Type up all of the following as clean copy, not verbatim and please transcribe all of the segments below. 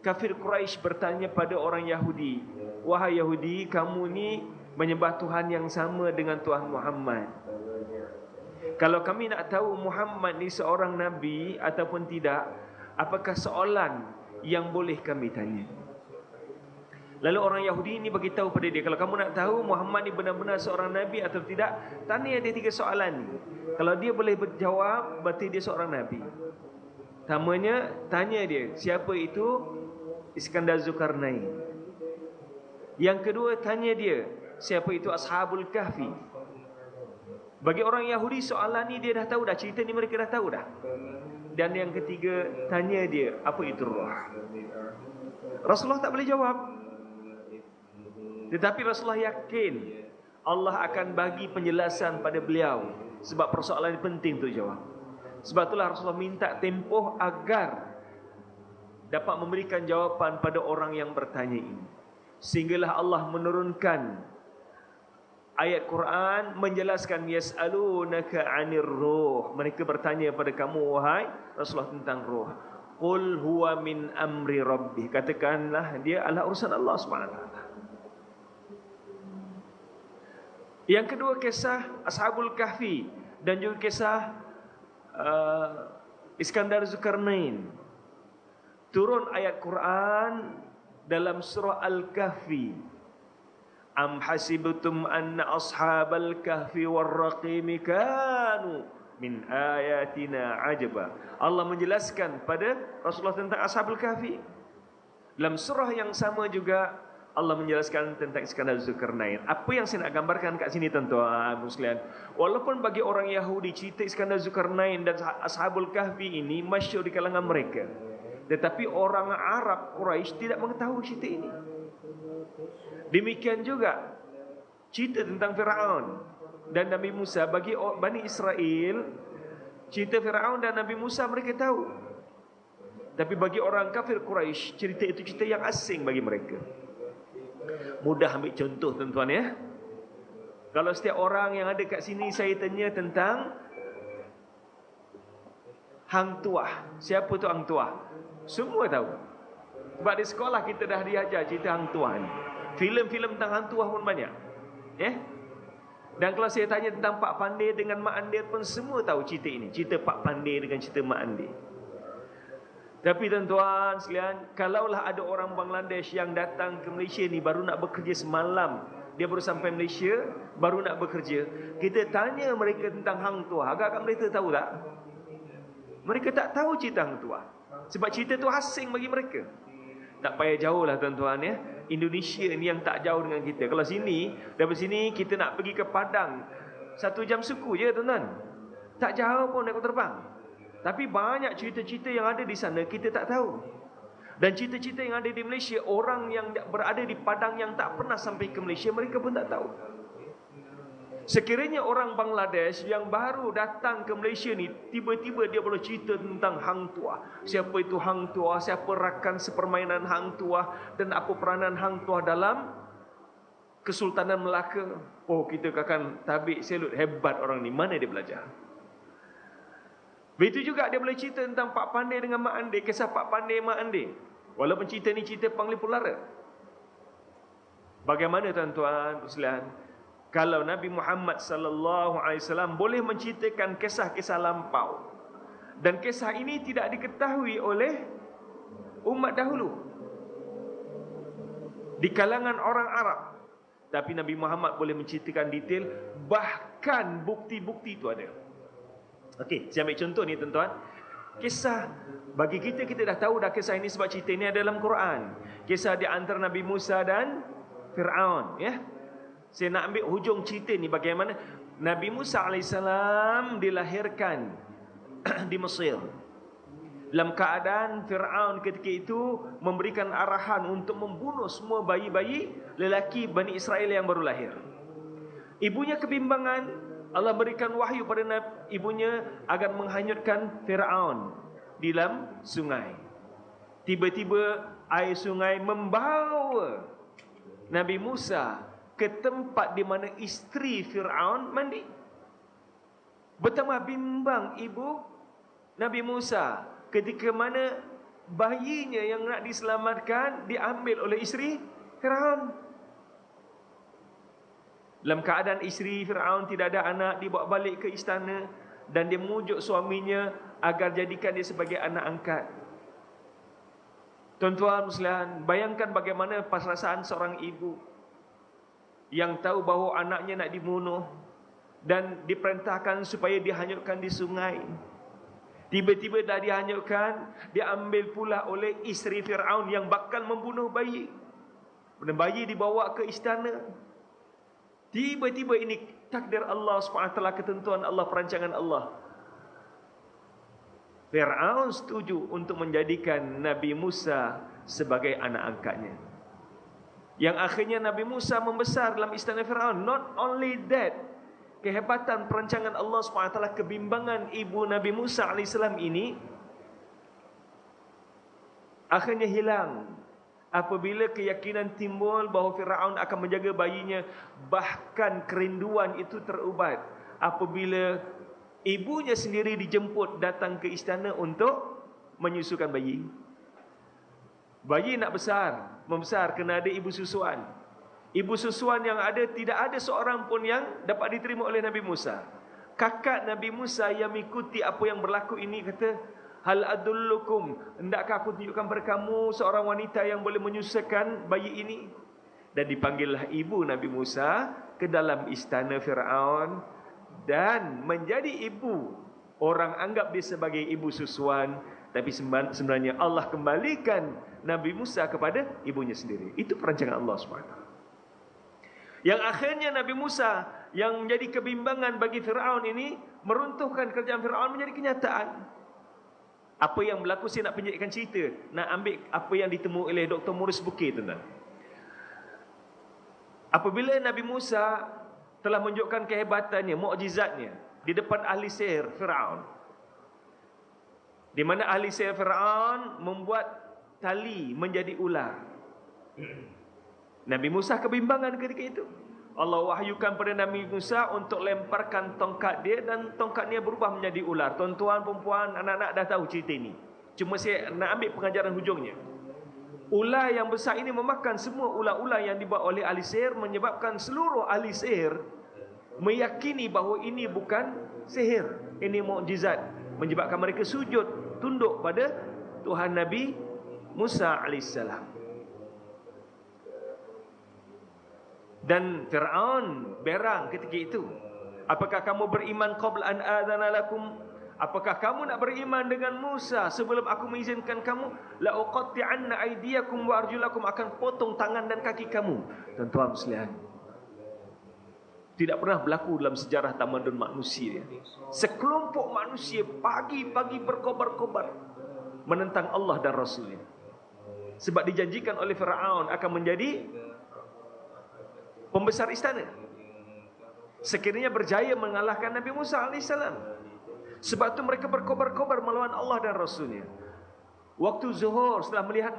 kafir Quraisy bertanya pada orang Yahudi, wahai Yahudi, kamu ni menyembah Tuhan yang sama dengan Tuhan Muhammad. Kalau kami nak tahu Muhammad ni seorang Nabi ataupun tidak, apakah soalan yang boleh kami tanya? Lalu orang Yahudi ini bagi tahu pada dia, kalau kamu nak tahu Muhammad ni benar-benar seorang Nabi atau tidak, tanya dia 3 soalan ni. Kalau dia boleh berjawab, berarti dia seorang Nabi. Pertamanya, tanya dia, siapa itu Iskandar Zulkarnain? Yang kedua, tanya dia, siapa itu Ashabul Kahfi? Bagi orang Yahudi, soalan ni dia dah tahu dah, cerita ni mereka dah tahu dah. Dan yang ketiga, tanya dia, apa itu roh? Rasulullah tak boleh jawab. Tetapi Rasulullah yakin Allah akan bagi penjelasan pada beliau, sebab persoalan ini penting untuk jawab. Sebab itulah Rasulullah minta tempoh agar dapat memberikan jawapan pada orang yang bertanya ini. Sehinggalah Allah menurunkan ayat Quran menjelaskan, yas'alunaka 'anir ruh. Mereka bertanya pada kamu wahai Rasulullah tentang roh. Qul huwa min amri rabbi. Katakanlah dia adalah urusan Allah SWT. Yang kedua, kisah Ashabul Kahfi dan juga kisah Iskandar Zulkarnain. Turun ayat Quran dalam surah Al-Kahfi. Am hasibtum anna ashabal kahfi warraqimi kanu min ayatina ajaba. Allah menjelaskan pada Rasulullah tentang Ashabul Kahfi. Dalam surah yang sama juga Allah menjelaskan tentang Iskandar Zulkarnain. Apa yang saya nak gambarkan kat sini tuan-tuan sekalian, walaupun bagi orang Yahudi cerita Iskandar Zulkarnain dan Ashabul Kahfi ini masyhur di kalangan mereka, tetapi orang Arab Quraisy tidak mengetahui cerita ini. Demikian juga cerita tentang Firaun dan Nabi Musa. Bagi Bani Israel, cerita Firaun dan Nabi Musa mereka tahu. Tapi bagi orang kafir Quraisy, cerita itu cerita yang asing bagi mereka. Mudah ambil contoh tuan-tuan ya. Kalau setiap orang yang ada kat sini saya tanya tentang Hang Tuah. Siapa tu Hang Tuah? Semua tahu. Sebab di sekolah kita dah diajar cerita Hang Tuah ni. Filem-filem tentang Hang Tuah pun banyak. Ya. Dan kalau saya tanya tentang Pak Pandey dengan Mak Andir pun semua tahu cerita ini. Cerita Pak Pandey dengan cerita Mak Andir. Tapi tuan-tuan sekalian, kalaulah ada orang Bangladesh yang datang ke Malaysia ni baru nak bekerja semalam, dia baru sampai Malaysia, baru nak bekerja, kita tanya mereka tentang Hang Tuah, agak-agak mereka tahu tak? Mereka tak tahu cerita Hang Tuah, sebab cerita tu asing bagi mereka. Tak payah jauh lah tuan-tuan ya. Indonesia ni yang tak jauh dengan kita. Kalau sini, dari sini kita nak pergi ke Padang 1 jam suku je tuan-tuan. Tak jauh pun naik terbang. Tapi banyak cerita-cerita yang ada di sana kita tak tahu. Dan cerita-cerita yang ada di Malaysia, orang yang berada di Padang yang tak pernah sampai ke Malaysia, mereka pun tak tahu. Sekiranya orang Bangladesh yang baru datang ke Malaysia ni, tiba-tiba dia boleh cerita tentang Hang Tuah. Siapa itu Hang Tuah, siapa rakan sepermainan Hang Tuah, dan apa peranan Hang Tuah dalam Kesultanan Melaka. Oh, kita akan tabik selut, hebat orang ni, mana dia belajar? Begitu juga dia boleh cerita tentang Pak Pandey dengan Mak Andir, kisah Pak Pandey Mak Andir. Walaupun cerita ni cerita Panglipulara. Bagaimana tuan-tuan sekalian, kalau Nabi Muhammad sallallahu alaihi wasallam boleh menceritakan kisah-kisah lampau, dan kisah ini tidak diketahui oleh umat dahulu di kalangan orang Arab, tapi Nabi Muhammad boleh menceritakan detail, bahkan bukti-bukti itu ada. Okey, saya ambil contoh ni tuan-tuan. Kisah bagi kita dah tahu dah kisah ini sebab cerita ini ada dalam Quran. Kisah di antara Nabi Musa dan Firaun ya. Saya nak ambil hujung cerita ni bagaimana Nabi Musa alaihissalam dilahirkan di Mesir. Dalam keadaan Firaun ketika itu memberikan arahan untuk membunuh semua bayi-bayi lelaki Bani Israel yang baru lahir. Ibunya kebimbangan, Allah berikan wahyu pada ibunya agar menghanyutkan Firaun di dalam sungai. Tiba-tiba air sungai membawa Nabi Musa ke tempat di mana isteri Firaun mandi. Betapa bimbang ibu Nabi Musa ketika mana bayinya yang nak diselamatkan diambil oleh isteri Firaun. Dalam keadaan isteri Firaun tidak ada anak, dibawa balik ke istana dan dia memujuk suaminya agar jadikan dia sebagai anak angkat. Tuan-tuan sekalian, bayangkan bagaimana perasaan seorang ibu yang tahu bahawa anaknya nak dibunuh dan diperintahkan supaya dihanyutkan di sungai. Tiba-tiba dah dihanyutkan, diambil pula oleh isteri Firaun yang bakal membunuh bayi. Dan bayi dibawa ke istana. Tiba-tiba ini takdir Allah SWT, ketentuan Allah, perancangan Allah. Firaun setuju untuk menjadikan Nabi Musa sebagai anak angkatnya. Yang akhirnya Nabi Musa membesar dalam istana Firaun. Not only that, kehebatan perancangan Allah SWT, kebimbangan ibu Nabi Musa AS ini akhirnya hilang apabila keyakinan timbul bahawa Firaun akan menjaga bayinya. Bahkan kerinduan itu terubat apabila ibunya sendiri dijemput datang ke istana untuk menyusukan bayi. Bayi nak membesar kena ada ibu susuan. Ibu susuan yang ada, tidak ada seorang pun yang dapat diterima oleh Nabi Musa. Kakak Nabi Musa yang mengikuti apa yang berlaku ini kata, hal adullukum, hendakkah aku tunjukkan kepada kamu seorang wanita yang boleh menyusukan bayi ini? Dan dipanggillah ibu Nabi Musa ke dalam istana Firaun dan menjadi ibu. Orang anggap dia sebagai ibu susuan, tapi sebenarnya Allah kembalikan Nabi Musa kepada ibunya sendiri. Itu perancangan Allah SWT. Yang akhirnya Nabi Musa yang menjadi kebimbangan bagi Firaun ini meruntuhkan kerajaan Firaun menjadi kenyataan. Apa yang berlaku saya nak pendekkan cerita, nak ambil apa yang ditemui oleh Dr. Morris Bukit tuan-tuan. Apabila Nabi Musa telah menunjukkan kehebatannya, mukjizatnya di depan ahli sihir Firaun, di mana ahli sihir Firaun membuat tali menjadi ular. Nabi Musa kebimbangan ketika itu. Allah wahyukan pada Nabi Musa untuk lemparkan tongkat dia dan tongkatnya berubah menjadi ular. Tuan-tuan, perempuan, anak-anak dah tahu cerita ini. Cuma saya nak ambil pengajaran hujungnya. Ular yang besar ini memakan semua ular-ular yang dibawa oleh ahli sihir, menyebabkan seluruh ahli sihir meyakini bahawa ini bukan sihir, ini mukjizat, menyebabkan mereka sujud, tunduk pada Tuhan Nabi Musa alaihissalam. Dan Firaun berang ketika itu, apakah kamu beriman qabla an adzana lakum? Apakah kamu nak beriman dengan Musa sebelum aku mengizinkan kamu? La uqatti'anna aydiyakum wa arjulakum, akan potong tangan dan kaki kamu. Tuan-tuan sekalian, tidak pernah berlaku dalam sejarah tamadun manusia. Sekelompok manusia pagi-pagi berkobar-kobar menentang Allah dan Rasulnya. Sebab dijanjikan oleh Firaun akan menjadi pembesar istana sekiranya berjaya mengalahkan Nabi Musa AS. Sebab itu mereka berkobar-kobar melawan Allah dan Rasulnya. Waktu zuhur, setelah melihat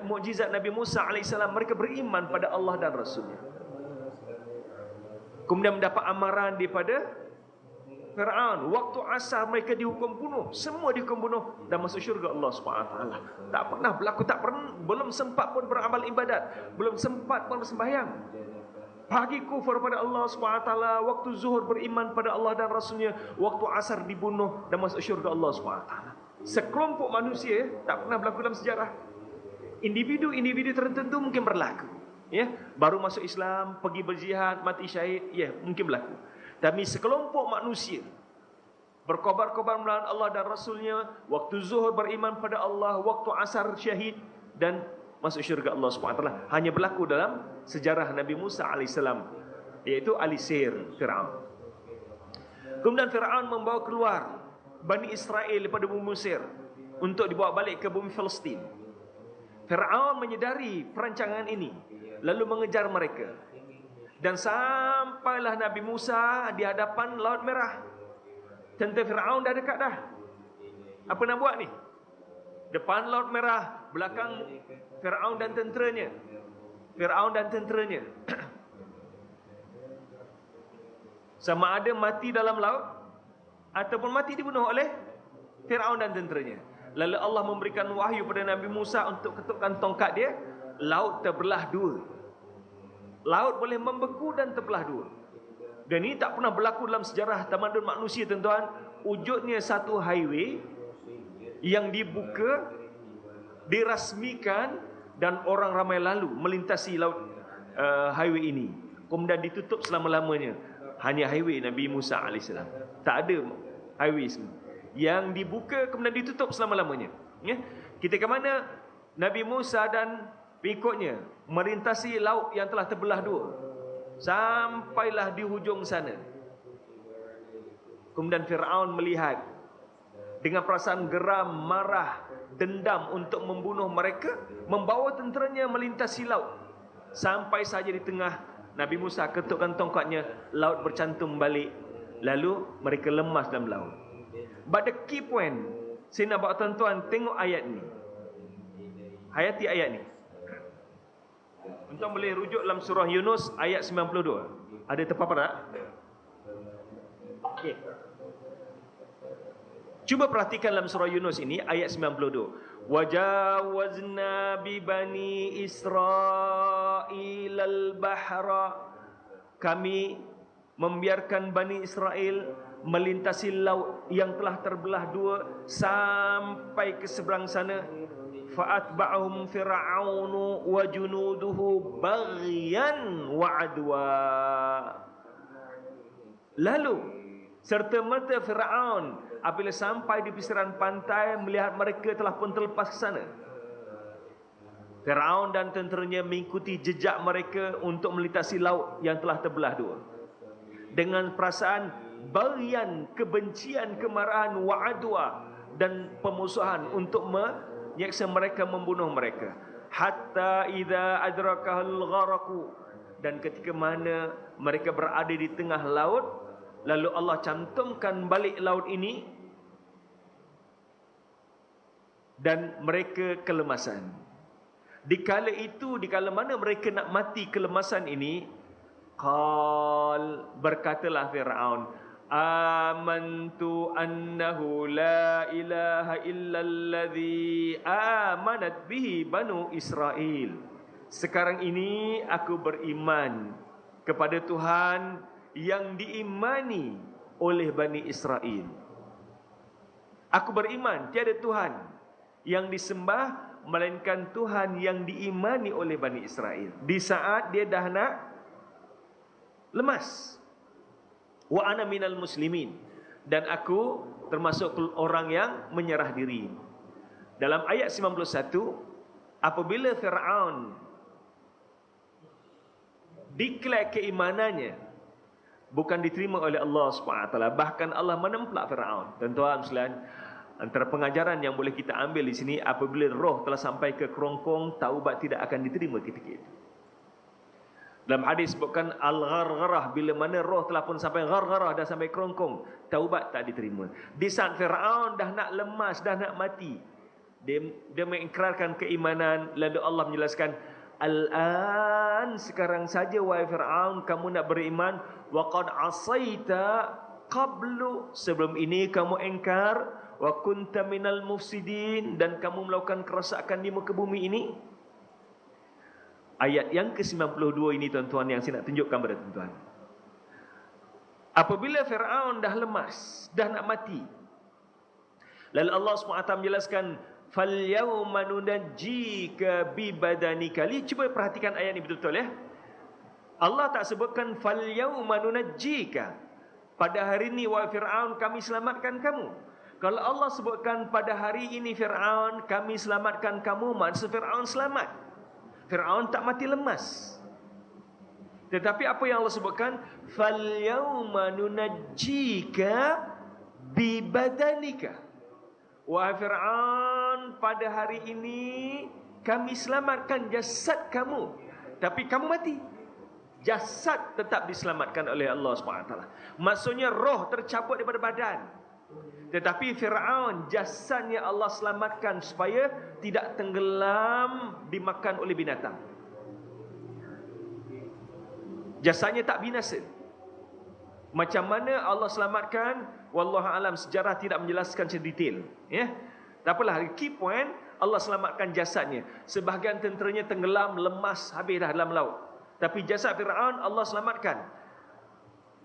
mukjizat Nabi Musa AS, mereka beriman pada Allah dan Rasulnya. Kemudian mendapat amaran daripada Firaun. Waktu asar mereka dihukum bunuh. Semua dihukum bunuh dan masuk syurga Allah SWT. Tak pernah berlaku, belum sempat pun beramal ibadat, belum sempat pun bersembahyang. Pagi kufur pada Allah SWT, waktu zuhur beriman pada Allah dan Rasulnya, waktu asar dibunuh dan masuk syurga Allah SWT. Sekelompok manusia tak pernah berlaku dalam sejarah. Individu-individu tertentu mungkin berlaku, ya, baru masuk Islam, pergi berjihad, mati syahid, ya, mungkin berlaku. Tapi sekelompok manusia berkobar-kobar melawan Allah dan Rasulnya, waktu zuhur beriman pada Allah, waktu asar syahid dan masuk syurga Allah SWT, hanya berlaku dalam sejarah Nabi Musa AS, iaitu ahli sihir Firaun. Kemudian Firaun membawa keluar Bani Israel daripada bumi Mesir untuk dibawa balik ke bumi Palestin. Firaun menyedari perancangan ini, lalu mengejar mereka. Dan sampailah Nabi Musa di hadapan Laut Merah. Tentera Firaun dah dekat dah. Apa nak buat ni? Depan Laut Merah, belakang Firaun dan tenteranya. Firaun dan tenteranya. Sama ada mati dalam laut ataupun mati dibunuh oleh Firaun dan tenteranya. Lalu Allah memberikan wahyu pada Nabi Musa untuk ketukkan tongkat dia, laut terbelah dua. Laut boleh membeku dan terbelah dua. Dan ini tak pernah berlaku dalam sejarah tamadun manusia, tuan-tuan. Wujudnya satu highway yang dibuka, dirasmikan, dan orang ramai lalu melintasi laut highway ini. Kemudian ditutup selama-lamanya. Hanya highway Nabi Musa AS. Tak ada highway semua. Yang dibuka kemudian ditutup selama-lamanya. Ya? Ketika mana Nabi Musa dan pengikutnya melintasi laut yang telah terbelah dua, sampailah di hujung sana. Kemudian Fir'aun melihat dengan perasaan geram, marah, dendam untuk membunuh mereka, membawa tenteranya melintasi laut. Sampai saja di tengah, Nabi Musa ketukkan tongkatnya, laut bercantum balik. Lalu mereka lemas dalam laut. But the key point, saya nak bawa tuan-tuan tengok ayat ni. Hayati ayat ni. Tuan boleh rujuk dalam surah Yunus ayat 92. Ada terpapar tak? Okey. Cuba perhatikan dalam surah Yunus ini ayat 92. Wajawazna bi bani Israil al-bahra. Kami membiarkan Bani Israel melintasi laut yang telah terbelah dua sampai ke seberang sana. Fa'atba'ahum fir'aunu wa junuduhu baghyan wa adwa. Lalu serta merta Fir'aun apabila sampai di pinggiran pantai melihat mereka telah pun terlepas ke sana. Fir'aun dan tenteranya mengikuti jejak mereka untuk melintasi laut yang telah terbelah dua. Dengan perasaan baghyan, kebencian, kemarahan, wa adwa, dan pemusuhan untuk menyeksa mereka, membunuh mereka. Hatta idza adrakahul gharaqu, dan ketika mana mereka berada di tengah laut, lalu Allah cantumkan balik laut ini dan mereka kelemasan. Dikala itu, dikala mana mereka nak mati kelemasan ini, berkatalah Fir'aun, amantu annahu la ilaha illalladzi amanat bihi banu Israel. Sekarang ini aku beriman kepada Tuhan yang diimani oleh Bani Israel. Aku beriman tiada Tuhan yang disembah melainkan Tuhan yang diimani oleh Bani Israel. Di saat dia dah nak lemas. Wa ana minal muslimin, dan aku termasuk orang yang menyerah diri. Dalam ayat 91, apabila Fir'aun declare keimanannya, bukan diterima oleh Allah SWT, bahkan Allah menemplak Fir'aun. Tuan-tuan sekalian, antara pengajaran yang boleh kita ambil di sini, apabila roh telah sampai ke kerongkong, taubat tidak akan diterima ketika itu. Dalam hadis sebutkan al-ghargharah, bila mana roh telah pun sampai ghargharah, dah sampai kerongkong, taubat tak diterima. Di saat Fir'aun dah nak lemas, dah nak mati, dia mengikrarkan keimanan. Lalu Allah menjelaskan, al-an, sekarang saja wahai Fir'aun kamu nak beriman, wa qad asaita qablu, sebelum ini kamu engkar, wa kunta minal mufsidin, dan kamu melakukan kerosakan di muka bumi ini. Ayat yang ke-92 ini tuan-tuan yang saya nak tunjukkan kepada tuan-tuan. Apabila Fir'aun dah lemas, dah nak mati, lalu Allah SWT menjelaskan, falyawma nunajjika bi badanika. Cuba perhatikan ayat ini betul-betul ya. Allah tak sebutkan falyawma nunajjika, pada hari ini wahai Fir'aun kami selamatkan kamu. Kalau Allah sebutkan pada hari ini Fir'aun kami selamatkan kamu, maksud Fir'aun selamat. Fir'aun tak mati lemas. Tetapi apa yang Allah sebutkan, falyawma nunajjika bi badanika. Wahai Fir'aun, pada hari ini kami selamatkan jasad kamu, tapi kamu mati. Jasad tetap diselamatkan oleh Allah SWT. Maksudnya roh tercabut daripada badan, tetapi Fir'aun jasadnya Allah selamatkan supaya tidak tenggelam dimakan oleh binatang. Jasadnya tak binasa. Macam mana Allah selamatkan, wallahu alam, sejarah tidak menjelaskan secara detail ya. Tak apalah, key point, Allah selamatkan jasadnya. Sebahagian tenteranya tenggelam, lemas, habis dah dalam laut. Tapi jasad Fir'aun Allah selamatkan.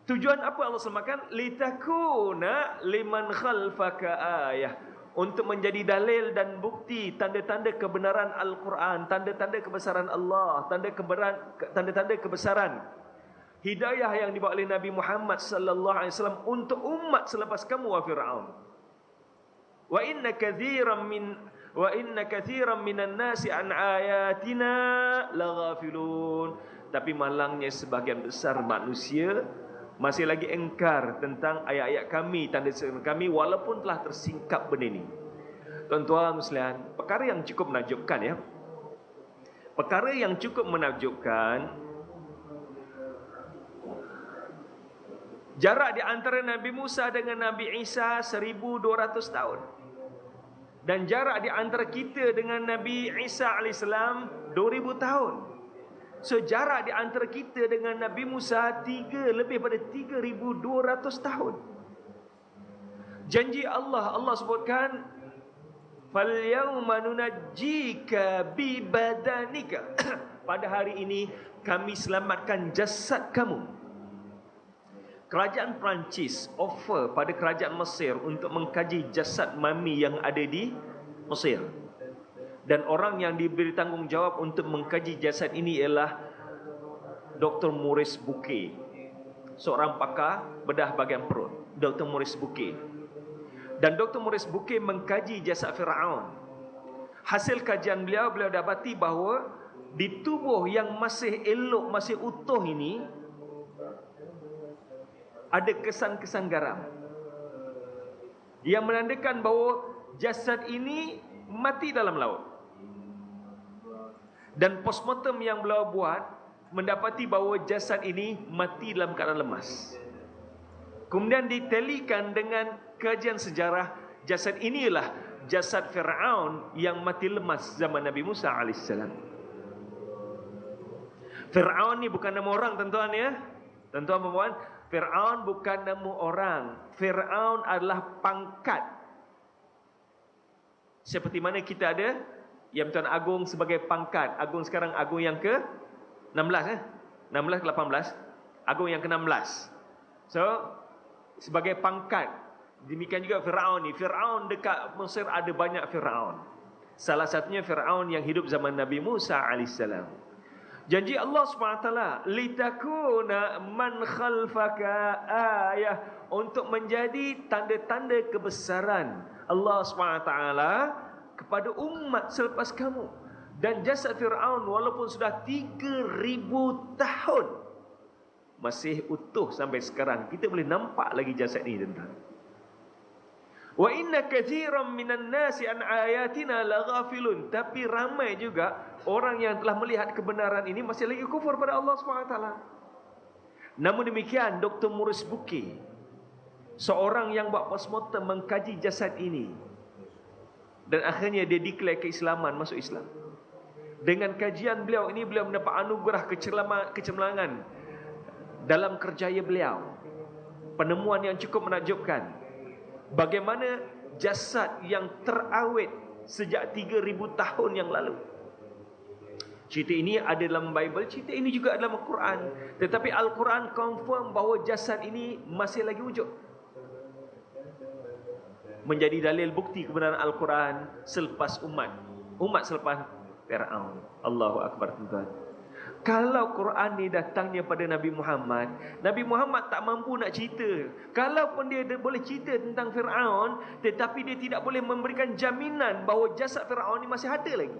Tujuan apa Allah selamatkan? Litakuna liman khalfaka ayah. Untuk menjadi dalil dan bukti, tanda-tanda kebenaran Al-Quran, tanda-tanda kebesaran Allah, tanda-tanda kebesaran hidayah yang dibawa oleh Nabi Muhammad sallallahu alaihi wasallam untuk umat selepas kamu, wa Fir'aun. Wa inna kathiran minan nasi an ayatina laghafilun. Tapi malangnya sebagian besar manusia masih lagi engkar tentang ayat-ayat kami, tanda-tanda kami, walaupun telah tersingkap benda ini. Tuan-tuan sekalian, perkara yang cukup menakjubkan ya. Perkara yang cukup menakjubkan, jarak di antara Nabi Musa dengan Nabi Isa 1200 tahun. Dan jarak di antara kita dengan Nabi Isa AS 2000 tahun. So jarak di antara kita dengan Nabi Musa lebih pada 3200 tahun. Janji Allah sebutkan, "Falyawma nunajjika bi badanika." Pada hari ini kami selamatkan jasad kamu. Kerajaan Perancis offer pada kerajaan Mesir untuk mengkaji jasad mami yang ada di Mesir. Dan orang yang diberi tanggungjawab untuk mengkaji jasad ini ialah Dr. Maurice Bucaille, seorang pakar bedah bahagian perut. Dr. Maurice Bucaille. Dan Dr. Maurice Bucaille mengkaji jasad Fir'aun. Hasil kajian beliau dapati bahawa di tubuh yang masih elok, masih utuh ini ada kesan-kesan garam yang menandakan bahawa jasad ini mati dalam laut. Dan postmortem yang beliau buat mendapati bahawa jasad ini mati dalam keadaan lemas. Kemudian ditalikan dengan kajian sejarah, jasad inilah jasad Fir'aun yang mati lemas zaman Nabi Musa AS. Fir'aun ni bukan nama orang, tuan-tuan ya. Tuan-tuan perempuan, Fir'aun bukan nama orang. Fir'aun adalah pangkat. Seperti mana kita ada yang Tuan Agung sebagai pangkat. Agung sekarang Agung yang ke-16 16 ke 18. Agung yang ke-16. So, sebagai pangkat. Demikian juga Fir'aun ni. Fir'aun dekat Mesir ada banyak Fir'aun. Salah satunya Fir'aun yang hidup zaman Nabi Musa AS. Janji Allah SWT, litakuna man khalfaka ayah, untuk menjadi tanda-tanda kebesaran Allah SWT kepada umat selepas kamu. Dan jasad Fir'aun walaupun sudah 3000 tahun masih utuh sampai sekarang. Kita boleh nampak lagi jasad ini, tuan-tuan. Wa inna kathiran minan nasi an ayatina laghafilun. Tapi ramai juga orang yang telah melihat kebenaran ini masih lagi kufur pada Allah SWT. Namun demikian, Dr. Maurice Bucaille, seorang yang buat postmortem mengkaji jasad ini, dan akhirnya dia declare keislaman, masuk Islam. Dengan kajian beliau ini, beliau mendapat anugerah kecemerlangan dalam kerjaya beliau. Penemuan yang cukup menakjubkan. Bagaimana jasad yang terawet sejak 3000 tahun yang lalu. Cerita ini ada dalam Bible, cerita ini juga dalam Al-Quran. Tetapi Al-Quran confirm bahawa jasad ini masih lagi wujud. Menjadi dalil bukti kebenaran Al-Quran selepas umat selepas Fir'aun. Allahu Akbar, tuan-tuan. Kalau Quran ni datangnya pada Nabi Muhammad, Nabi Muhammad tak mampu nak cerita. Kalaupun dia boleh cerita tentang Fir'aun, tetapi dia tidak boleh memberikan jaminan bahawa jasad Fir'aun ni masih ada lagi.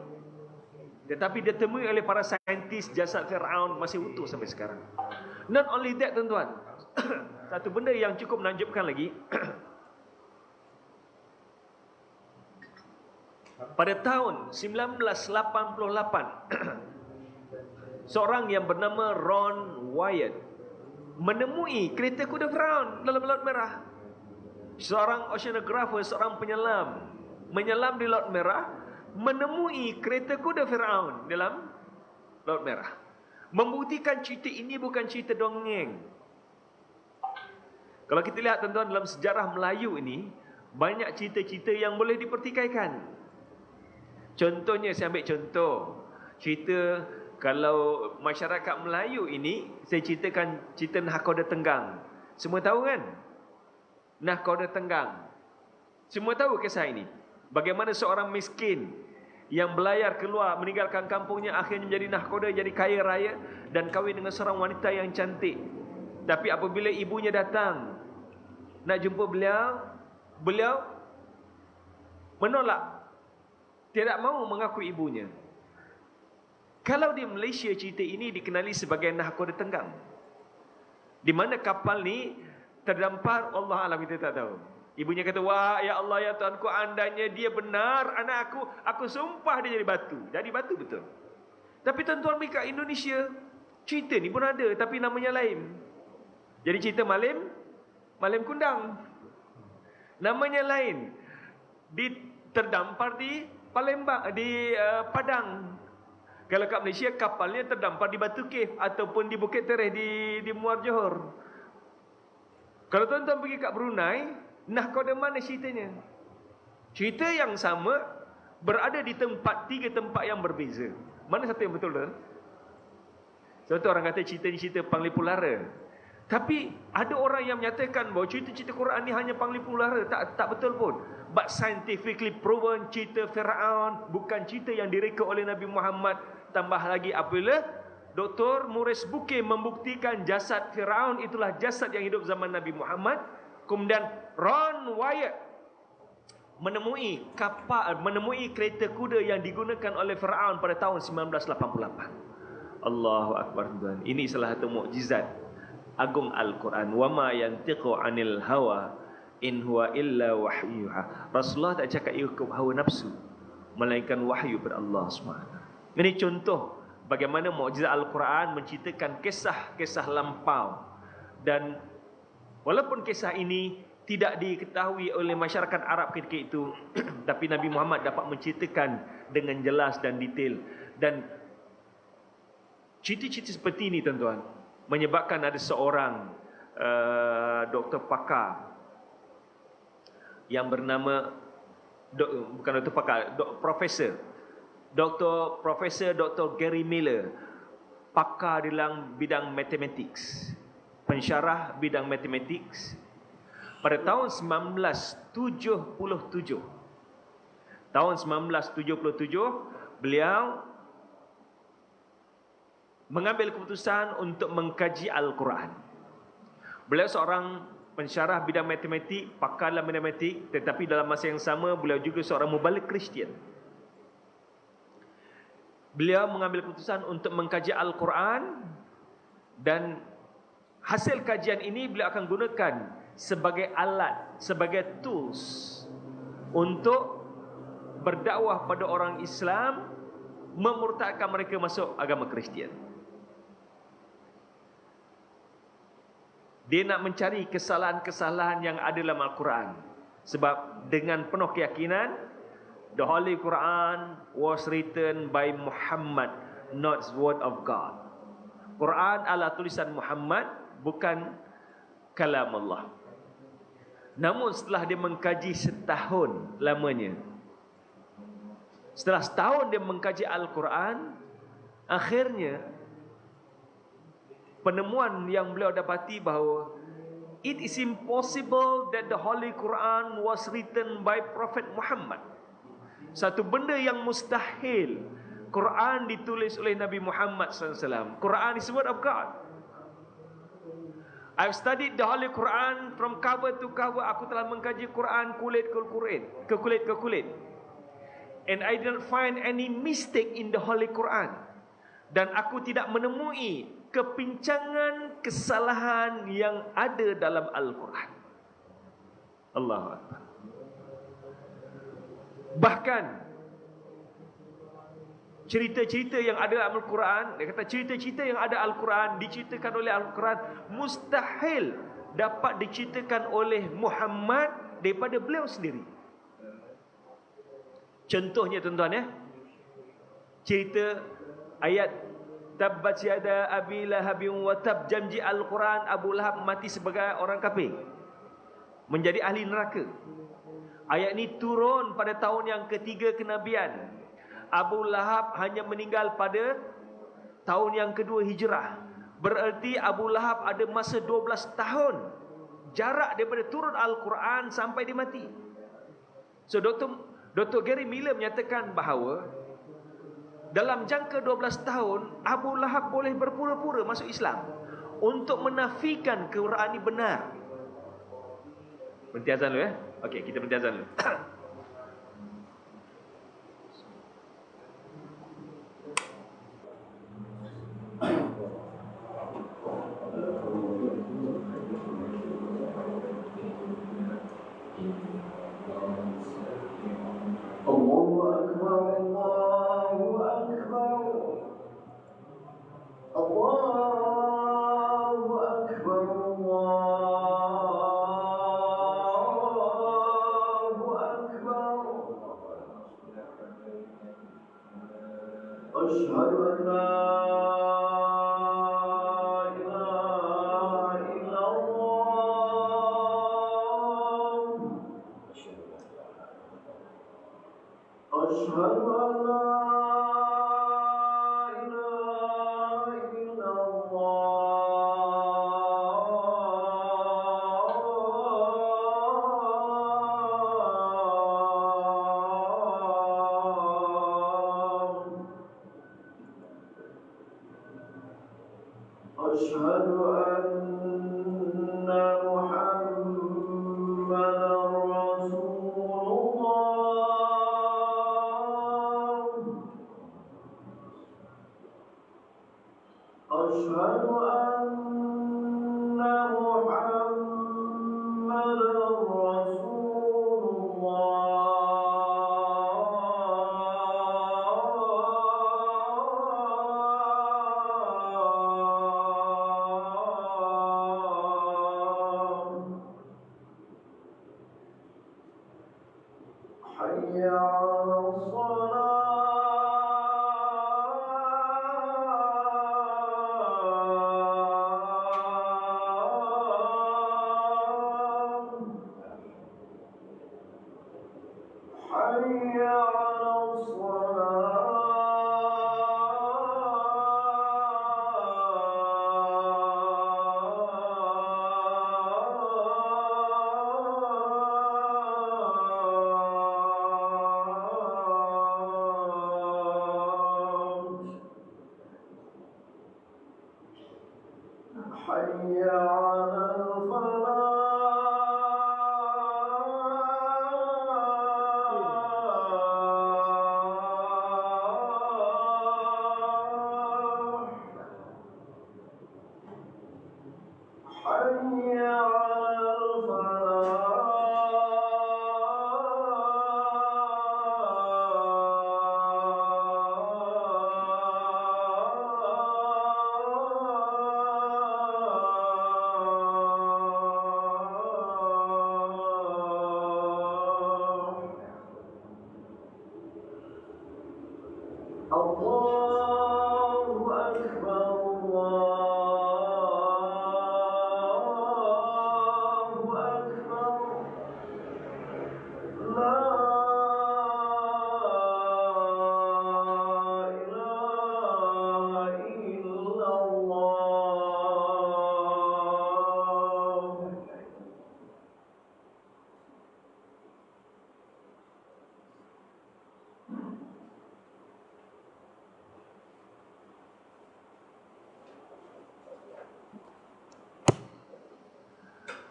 Tetapi dia temui oleh para saintis, jasad Fir'aun masih utuh sampai sekarang. Not only that, tuan-tuan. Satu benda yang cukup menakjubkan lagi. Pada tahun 1988, seorang yang bernama Ron Wyatt menemui kereta kuda Fir'aun dalam Laut Merah. Seorang oceanographer, seorang penyelam, menyelam di Laut Merah, menemui kereta kuda Fir'aun dalam Laut Merah. Membuktikan cerita ini bukan cerita dongeng. Kalau kita lihat, tuan-tuan, dalam sejarah Melayu ini, banyak cerita-cerita yang boleh dipertikaikan. Contohnya, saya ambil contoh cerita, kalau masyarakat Melayu ini, saya ceritakan cerita Nahkoda Tenggang. Semua tahu kan? Nahkoda Tenggang. Semua tahu kisah ini. Bagaimana seorang miskin yang belayar keluar, meninggalkan kampungnya, akhirnya menjadi nahkoda, jadi kaya raya, dan kahwin dengan seorang wanita yang cantik. Tapi apabila ibunya datang nak jumpa beliau, beliau menolak, tidak mahu mengaku ibunya. Kalau di Malaysia, cerita ini dikenali sebagai Nahkoda Tenggang, di mana kapal ni terdampar, Allah alam, kita tak tahu. Ibunya kata, wah ya Allah ya Tuhanku, andainya dia benar anak aku sumpah dia jadi batu. Jadi batu betul. Tapi tuan-tuan mereka Indonesia, cerita ni pun ada, tapi namanya lain. Jadi cerita Malim Kundang, namanya lain. Terdampar di Palembang, di Padang. Kalau kat Malaysia, kapalnya terdampar di Batu Cave ataupun di Bukit Tereh di Muar Johor. Kalau tuan-tuan pergi kat Brunei, Nahkoda mana ceritanya? Cerita yang sama berada di tiga tempat yang berbeza. Mana satu yang betul tu? Contoh, orang kata cerita ni cerita Panglipulara. Tapi ada orang yang menyatakan bahawa cerita-cerita Quran ni hanya Panglipulara. Tak betul pun. But scientifically proven, cerita Firaun bukan cerita yang direka oleh Nabi Muhammad. Tambah lagi apabila Dr. Maurice Bucay membuktikan jasad Firaun itulah jasad yang hidup zaman Nabi Muhammad. Kemudian Ron Wyatt menemui kereta kuda yang digunakan oleh Firaun pada tahun 1988. Allahu Akbar. Ini salah satu mukjizat agung Al-Quran. Wa ma yantiqu 'anil hawa in huwa illa wahyuha. Rasulullah tak cakap ikut hawa nafsu, melainkan wahyu pada Allah SWT. Ini contoh bagaimana mukjizat Al-Quran menceritakan kisah-kisah lampau. Dan walaupun kisah ini tidak diketahui oleh masyarakat Arab ketika itu, tapi Nabi Muhammad dapat menceritakan dengan jelas dan detail. Dan cerita-cerita seperti ini, tuan-tuan, menyebabkan ada seorang doktor pakar yang bernama bukan doktor pakar, profesor Dr. Gary Miller, pakar dalam bidang mathematics, pensyarah bidang mathematics. Pada tahun 1977, beliau mengambil keputusan untuk mengkaji Al-Quran. Beliau seorang pensyarah bidang matematik, pakar dalam matematik, tetapi dalam masa yang sama beliau juga seorang mubalik Kristian. Beliau mengambil keputusan untuk mengkaji Al-Quran, dan hasil kajian ini beliau akan gunakan sebagai alat, sebagai tools untuk berdakwah pada orang Islam, memurtadkan mereka masuk agama Kristian. Dia nak mencari kesalahan-kesalahan yang ada dalam Al-Quran. Sebab dengan penuh keyakinan, the Holy Quran was written by Muhammad, not word of God. Quran adalah tulisan Muhammad, bukan kalam Allah. Namun setelah dia mengkaji setahun lamanya, setelah setahun dia mengkaji Al-Quran, akhirnya penemuan yang beliau dapati bahawa it is impossible that the Holy Quran was written by Prophet Muhammad. Satu benda yang mustahil, Quran ditulis oleh Nabi Muhammad SAW. Quran is the word of God. I've studied the Holy Quran from cover to cover. Aku telah mengkaji Quran kulit ke kulit. And I didn't find any mistake in the Holy Quran. Dan aku tidak menemui kepincangan, kesalahan yang ada dalam Al-Quran. Allahu Akbar. Bahkan cerita-cerita yang ada dalam Al-Quran, dia kata cerita-cerita yang ada Al-Quran, diceritakan oleh Al-Quran, mustahil dapat diceritakan oleh Muhammad daripada beliau sendiri. Contohnya, tuan-tuan, cerita ayat Tabbat yada Abi Lahabin wa tab, janji Al-Quran Abu Lahab mati sebagai orang kafir, menjadi ahli neraka. Ayat ini turun pada tahun yang ketiga kenabian. Abu Lahab hanya meninggal pada tahun yang kedua hijrah. Berarti Abu Lahab ada masa 12 tahun jarak daripada turun Al-Quran sampai dia mati. So Dr. Gary Miller menyatakan bahawa dalam jangka 12 tahun Abu Lahab boleh berpura-pura masuk Islam untuk menafikan Quran ini benar. Berhenti azan dulu ya. Okey, kita berhenti azan dulu.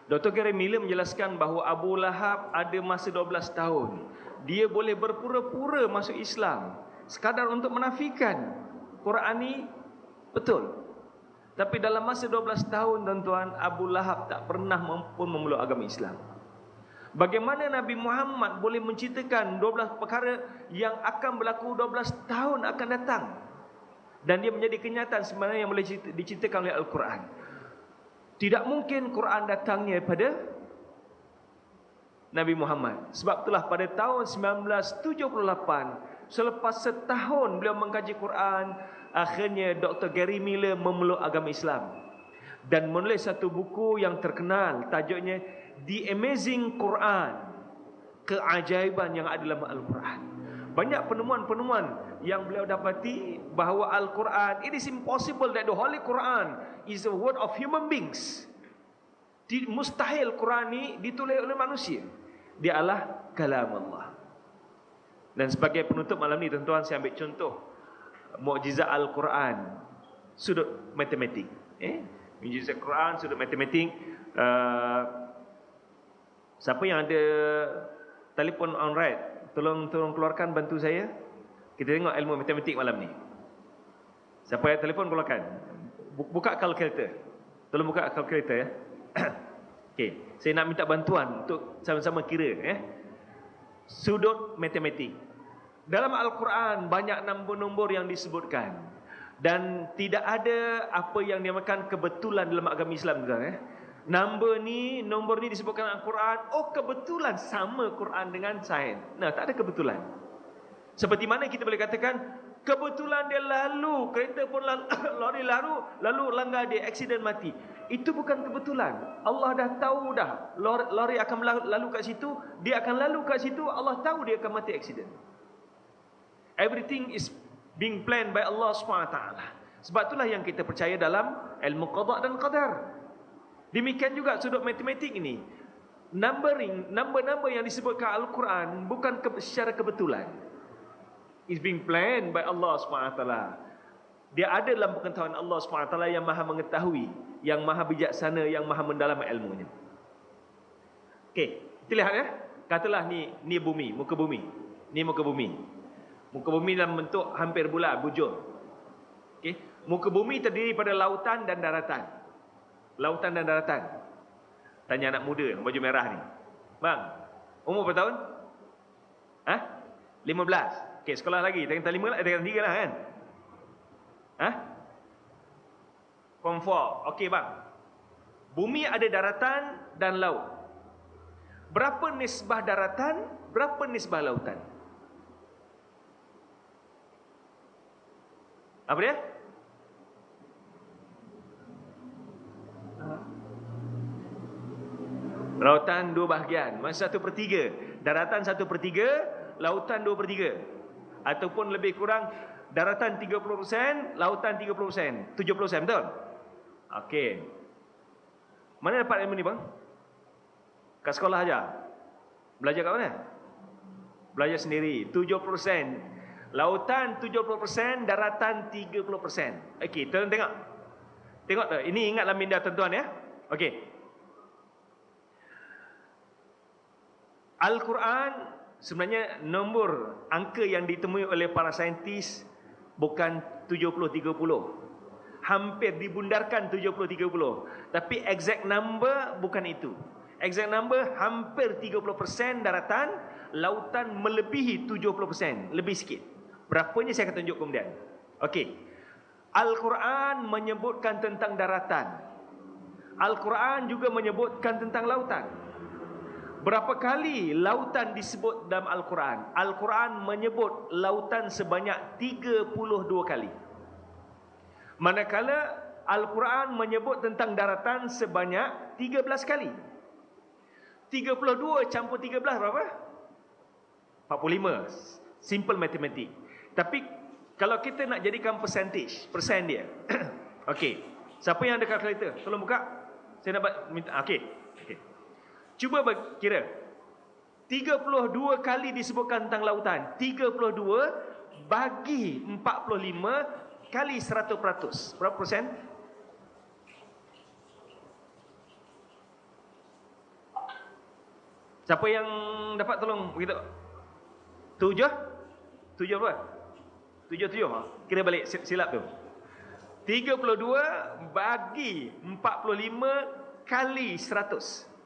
Dr. Gary Miller menjelaskan bahawa Abu Lahab ada masa 12 tahun. Dia boleh berpura-pura masuk Islam sekadar untuk menafikan Quran ini betul. Tapi dalam masa 12 tahun tuan-tuan, Abu Lahab tak pernah pun memeluk agama Islam. Bagaimana Nabi Muhammad boleh menceritakan 12 perkara yang akan berlaku 12 tahun akan datang, dan dia menjadi kenyataan sebenarnya yang boleh diceritakan oleh Al-Quran. Tidak mungkin Quran datangnya pada Nabi Muhammad. Sebab itulah pada tahun 1978, selepas setahun beliau mengkaji Quran, akhirnya Dr. Gary Miller memeluk agama Islam dan menulis satu buku yang terkenal, tajuknya The Amazing Quran. keajaiban yang ada dalam Al-Quran. Banyak penemuan-penemuan yang beliau dapati bahawa Al-Quran, it is impossible that the Holy Quran is a word of human beings. Mustahil Quran ni ditulis oleh manusia. Dia adalah kalam Allah. Dan sebagai penutup malam ni, tuan-tuan, saya ambil contoh mukjizat Al-Quran sudut matematik. Mukjizat Quran sudut matematik. Siapa yang ada telefon Android, tolong keluarkan, bantu saya. Kita tengok ilmu matematik malam ni. Siapa yang telefon, keluarkan. Buka kalkulator. Tolong buka kalkulator ya. Okey, saya nak minta bantuan untuk sama-sama kira sudut matematik. Dalam Al-Quran banyak nombor-nombor yang disebutkan, dan tidak ada apa yang dinamakan kebetulan dalam agama Islam, tuan. Nombor ni disebutkan Al-Quran, oh kebetulan sama Quran dengan sains. Nah, tak ada kebetulan. Seperti mana kita boleh katakan kebetulan dia lalu, kereta pun lori lalu langgar dia, aksiden mati. Itu bukan kebetulan. Allah dah tahu dah lori akan lalu kat situ, dia akan lalu kat situ, Allah tahu dia akan mati aksiden. Everything is being planned by Allah SWT. Sebab itulah yang kita percaya dalam ilmu qada dan qadar. Demikian juga sudut matematik ini. Number yang disebutkan Al-Quran bukan secara kebetulan. It's being planned by Allah SWT. Dia ada dalam pengetahuan Allah SWT yang maha mengetahui, yang maha bijaksana, yang maha mendalam ilmunya. Okey, kita lihat ya. Katalah ni bumi, muka bumi. Ni muka bumi. Muka bumi dalam bentuk hampir bulat, bujur. Okey, muka bumi terdiri pada lautan dan daratan. Lautan dan daratan. Tanya anak muda baju merah ni. Bang, umur berapa tahun? 15. Okey, sekolah lagi. Tinggal 5 lah, tinggal 3 lah kan? Form 4. Okey bang. Bumi ada daratan dan laut. Berapa nisbah daratan, berapa nisbah lautan? Apa dia? Lautan 2 bahagian, masa 1/3. Daratan 1/3, lautan 2/3. Ataupun lebih kurang, daratan 30%, lautan 30%, 70%, betul? Okey. Mana dapat ilmu ni bang? Kat sekolah aja. Belajar kat mana? Belajar sendiri. 70%. Lautan 70%, daratan 30%. Okey, tuan tengok. Tengok tu. Ini ingatlah minda tuan-tuan ya. Okey. Al-Quran sebenarnya nombor angka yang ditemui oleh para saintis bukan 70-30. Hampir dibundarkan 70-30. Tapi exact number bukan itu. Exact number hampir 30% daratan, lautan melebihi 70%, lebih sikit. Berapanya saya akan tunjuk kemudian. Okey. Al-Quran menyebutkan tentang daratan. Al-Quran juga menyebutkan tentang lautan. Berapa kali lautan disebut dalam Al-Quran? Al-Quran menyebut lautan sebanyak 32 kali. Manakala Al-Quran menyebut tentang daratan sebanyak 13 kali. 32 campur 13 berapa? 45. Simple matematik. Tapi kalau kita nak jadikan persen dia. Okey. Siapa yang ada kalkulator? Tolong buka. Saya nak minta. Okey. Cuba kira. 32 kali disebutkan tentang lautan. 32 bagi 45 kali 100%. Berapa persen? Siapa yang dapat tolong begitu? 7? 7 apa? 7. Kira balik silap tu. 32 bagi 45 kali 100.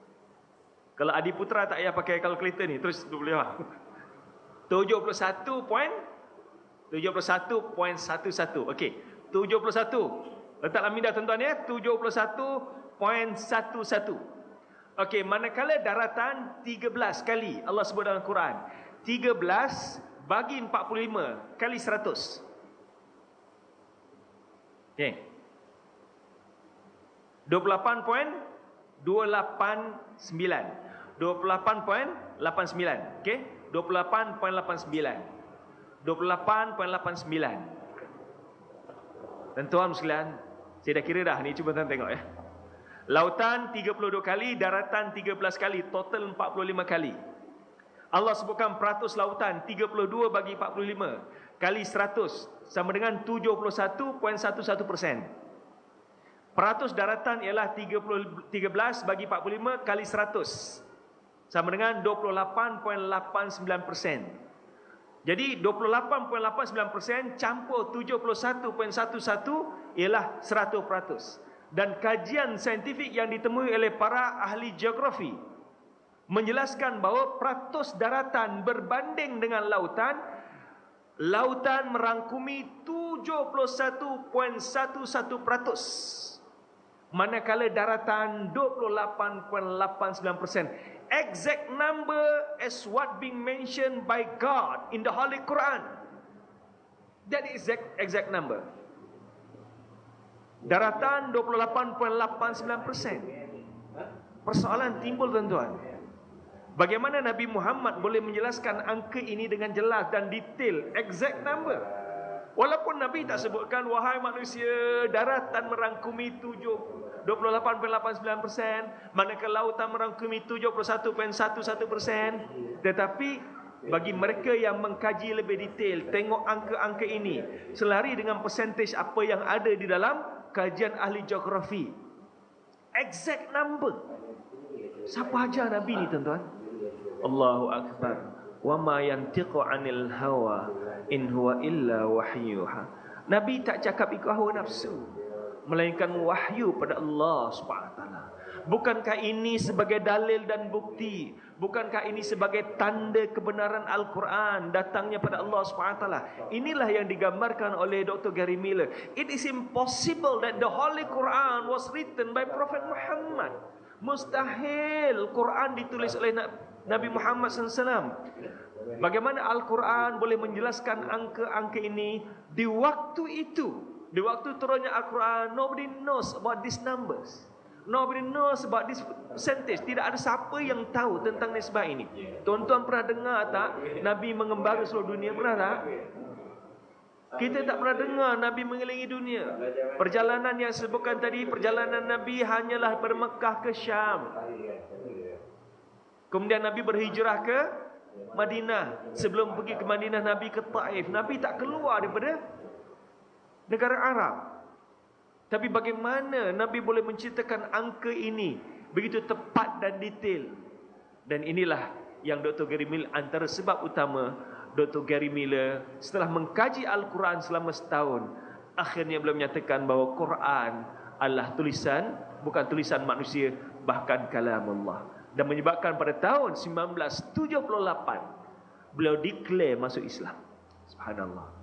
Kalau Adi Putra tak payah pakai kalkulator ni, terus boleh lah. 71.11. Okey, 71. Letaklah minda tuan-tuan ya, 71.11. Okey, manakala daratan 13 kali Allah sebut dalam Quran. 13 bagi 45 kali 100. Okey. 28.289. 28.289. 28.89. Okey, 28.89. 28.89. Tuan-tuan sekalian, saya dah kira dah ni, cuba tuan tengok ya. Lautan 32 kali, daratan 13 kali, total 45 kali. Allah sebutkan peratus lautan 32 bagi 45 kali 100 sama dengan 71.11%. Peratus daratan ialah 13 bagi 45 kali 100 sama dengan 28.89%. Jadi 28.89% campur 71.11 ialah 100%. Dan kajian saintifik yang ditemui oleh para ahli geografi menjelaskan bahawa peratus daratan berbanding dengan lautan, lautan merangkumi 71.11%, manakala daratan 28.89%. Exact number is what being mentioned by God in the Holy Quran. That is exact number. Daratan 28.89%. Persoalan timbul tuan-tuan. Bagaimana Nabi Muhammad boleh menjelaskan angka ini dengan jelas dan detail, exact number? Walaupun Nabi tak sebutkan, wahai manusia, daratan merangkumi 28.89%, manakala lautan merangkumi 71.11%. Tetapi bagi mereka yang mengkaji lebih detail, tengok angka-angka ini selari dengan percentage apa yang ada di dalam kajian ahli geografi. Exact number. Siapa ajar Nabi ni tuan-tuan? Allahu Akbar. Wa ma yantiqu 'anil hawa in huwa illa wahyuha. Nabi tak cakap ikut hawa nafsu, melainkan wahyu pada Allah Subhanahu wa taala. Bukankah ini sebagai dalil dan bukti? Bukankah ini sebagai tanda kebenaran Al-Quran datangnya pada Allah SWT? Inilah yang digambarkan oleh Dr. Gary Miller. It is impossible that the Holy Quran was written by Prophet Muhammad. Mustahil Quran ditulis oleh Nabi Muhammad SAW. Bagaimana Al-Quran boleh menjelaskan angka-angka ini di waktu itu? Di waktu turunnya Al-Quran, nobody knows about these numbers. Nobody knows about this percentage. Tidak ada siapa yang tahu tentang nisbah ini. Tuan-tuan pernah dengar tak Nabi mengembara seluruh dunia? Pernah tak? Kita tak pernah dengar Nabi mengelilingi dunia. Perjalanan yang disebutkan tadi, perjalanan Nabi hanyalah bermekah ke Syam. Kemudian Nabi berhijrah ke Madinah. Sebelum pergi ke Madinah, Nabi ke Taif. Nabi tak keluar daripada negara Arab. Tapi bagaimana Nabi boleh menceritakan angka ini begitu tepat dan detail? Dan inilah yang Dr. Gary Miller, antara sebab utama Dr. Gary Miller setelah mengkaji Al-Quran selama setahun, akhirnya boleh menyatakan bahawa Quran adalah tulisan, bukan tulisan manusia, bahkan kalam Allah. Dan menyebabkan pada tahun 1978 beliau declare masuk Islam. Subhanallah.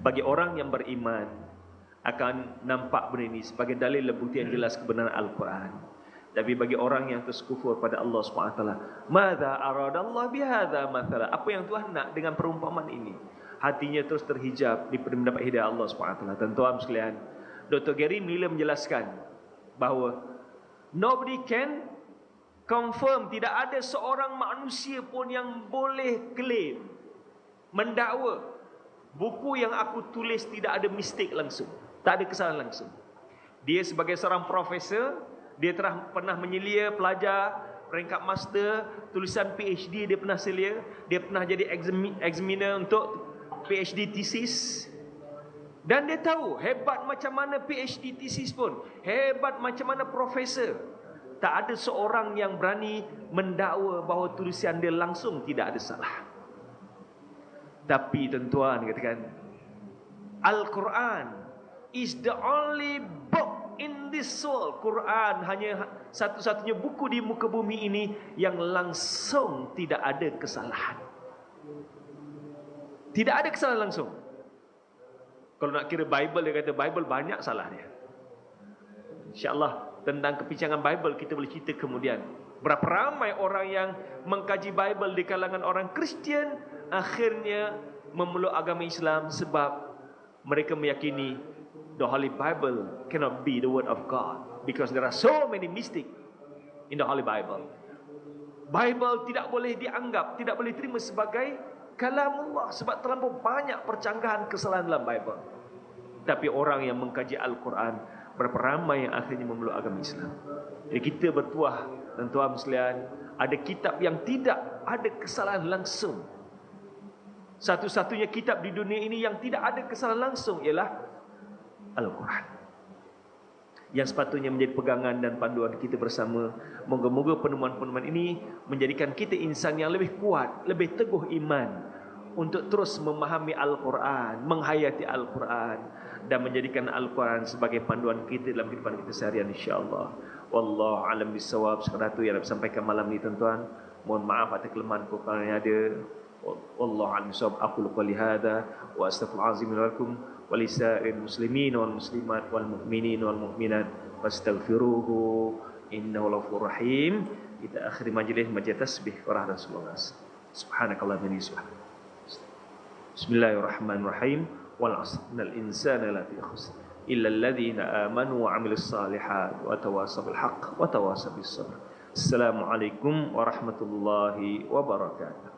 Bagi orang yang beriman akan nampak benda ini sebagai dalil dan bukti yang jelas kebenaran Al-Quran. Tapi bagi orang yang terkufur pada Allah SWT, madza aradallahu bihadza mathala, apa yang Tuhan nak dengan perumpamaan ini? Hatinya terus terhijab mendapat hidayah Allah SWT. Tuan-tuan sekalian, Dr. Gary Miller menjelaskan bahawa nobody can confirm, tidak ada seorang manusia pun yang boleh claim, mendakwa buku yang aku tulis tidak ada mistake langsung, tak ada kesalahan langsung. Dia sebagai seorang profesor, dia telah pernah menyelia pelajar peringkat master, tulisan PhD dia pernah selia, dia pernah jadi examiner untuk PhD thesis. Dan dia tahu hebat macam mana PhD thesis pun, hebat macam mana profesor, tak ada seorang yang berani mendakwa bahawa tulisan dia langsung tidak ada salah. Tapi tuan-tuan katakan, Al-Quran is the only book in this world. Quran hanya satu-satunya buku di muka bumi ini yang langsung tidak ada kesalahan. Tidak ada kesalahan langsung. Kalau nak kira Bible, dia kata Bible banyak salah dia. InsyaAllah tentang kepincangan Bible kita boleh cerita kemudian. Berapa ramai orang yang mengkaji Bible di kalangan orang Kristian akhirnya memeluk agama Islam sebab mereka meyakini the Holy Bible cannot be the word of God because there are so many mistakes in the Holy Bible. Bible tidak boleh dianggap, tidak boleh diterima sebagai kalamullah sebab terlalu banyak percanggahan kesalahan dalam Bible. Tapi orang yang mengkaji Al-Quran, berapa ramai yang akhirnya memeluk agama Islam. Jadi kita bertuah dan tuan sekalian, ada kitab yang tidak ada kesalahan langsung. Satu-satunya kitab di dunia ini yang tidak ada kesalahan langsung ialah Al-Quran, yang sepatutnya menjadi pegangan dan panduan kita bersama. Moga-moga penemuan-penemuan ini menjadikan kita insan yang lebih kuat, lebih teguh iman untuk terus memahami Al-Quran, menghayati Al-Quran, dan menjadikan Al-Quran sebagai panduan kita dalam kehidupan kita seharian, insya-Allah. Wallahu a'lam bissawab. Sekadar itu yang dapat sampaikan malam ini, tuan-tuan. Mohon maaf atas kelemahan kekurangan yang ada. Wallahu a'lam bissawab. Aqulu qouli hadza wa astaghfirul azim lakum ولسائر المسلمين والمسلمات والمؤمنين والمؤمنات فاستغفروه إنه غفور رحيم. إلى آخر مجلس تسبيح ورحمة الله. سبحانك اللهم وبحمدك. بسم الله الرحمن الرحيم. والعصر إن الإنسان لفي خسر إلا الذين آمنوا وعملوا الصالحات وتواصوا بالحق وتواصوا بالصبر. السلام عليكم ورحمة الله وبركاته.